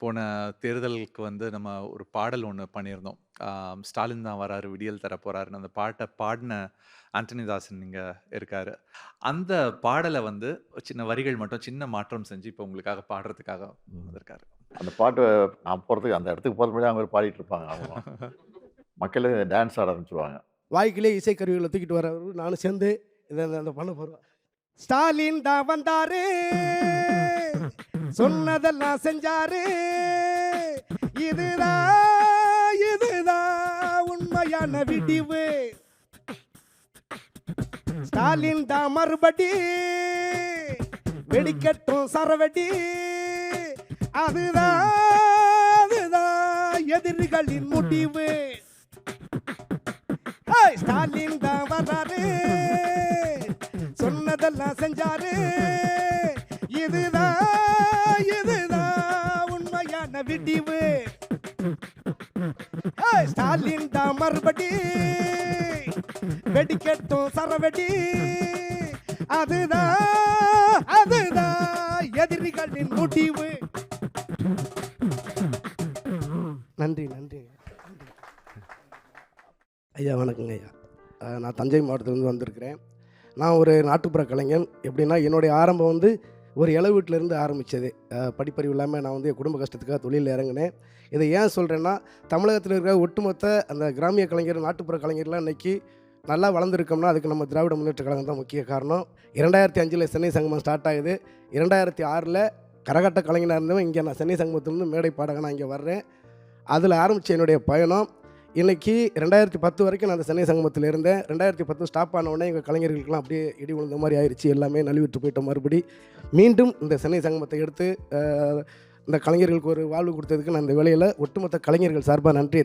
போன தேர்தலுக்கு வந்து நம்ம ஒரு பாடல் ஒண்ணு பண்ணியிருந்தோம். ஸ்டாலின் தான் வராரு, விடியல் தரப்போறாருன்னு அந்த பாட்ட பாடுன ஆண்டனிதாசன் இங்க இருக்காரு. அந்த பாடல வந்து சின்ன வரிகள் மட்டும் சின்ன மாற்றம் செஞ்சு இப்ப உங்களுக்காக பாடுறதுக்காக ம். வந்திருக்காரு. அந்த பாட்டு நான் போறதுக்கு அந்த இடத்துக்கு போறதுக்கு முன்னாடி அவங்க பாடிட்டு இருப்பாங்க அவங்களும். மக்களே டான்ஸ் ஆட ஆரம்பிச்சுருவாங்க. வாய்க்கிலே இசைக்கருவிகளை தூக்கிட்டு வரவரு நானும் சேர்ந்து இதை அந்த பண்ண போகிறோம். ஸ்டாலின் தான் வந்தாரு, சொன்னதெல்லாம் செஞ்சாரு. இதுதான் உண்மையான விடிவு. ஸ்டாலின் தான் மறுபடி வெடிக்கட்டும் சரவெடி. அதுதான் அதுதான் எதிரிகளின் முடிவு. ஸ்டாலின் தான் வர்றாரு, சொன்னதெல்லாம் செஞ்சாரு. இதுதான் உண்மையான விடிவு. ஸ்டாலின் தான் மறுபடி வெடிக்கட்டும் சரவெடி. அதுதான் எதிரிகளின் முடிவு. நன்றி நன்றி ஐயா. வணக்கங்க ஐயா. நான் தஞ்சை மாவட்டத்திலேருந்து வந்திருக்கிறேன். நான் ஒரு நாட்டுப்புற கலைஞன். எப்படின்னா என்னுடைய ஆரம்பம் வந்து ஒரு இலை வீட்டிலேருந்து ஆரம்பித்தது. படிப்பறிவு இல்லாமல் நான் வந்து என் குடும்ப கஷ்டத்துக்காக தொழிலில் இறங்கினேன். இதை ஏன் சொல்கிறேன்னா, தமிழகத்தில் இருக்கிற ஒட்டுமொத்த அந்த கிராமிய கலைஞர், நாட்டுப்புற கலைஞர்லாம் இன்றைக்கி நல்லா வளர்ந்துருக்கோம்னா அதுக்கு நம்ம திராவிட முன்னேற்ற கழகம் தான் முக்கிய காரணம். 2005 சென்னை சங்கமம் ஸ்டார்ட் ஆகுது. 2006 கரகாட்ட கலைஞனாக இருந்தவன் இங்கே நான் சென்னை சங்கமத்திலேருந்து மேடை பாடகனாக இங்கே வர்றேன். அதில் ஆரம்பித்த என்னுடைய பயணம் இன்றைக்கி 2010 வரைக்கும் நான் அந்த சென்னை சங்கமத்தில் இருந்தேன். 2010 ஸ்டாப் ஆன உடனே எங்கள் கலைஞர்களுக்கெல்லாம் அப்படியே இடி விழுந்த மாதிரி ஆயிடுச்சு. எல்லாமே நழுவிட்டு போயிட்டோம். மறுபடி மீண்டும் இந்த சென்னை சங்கமத்தை எடுத்து இந்த கலைஞர்களுக்கு ஒரு வாழ்வு கொடுத்ததுக்கு நான் இந்த வேளையில் ஒட்டுமொத்த கலைஞர்கள் சார்பாக நன்றியை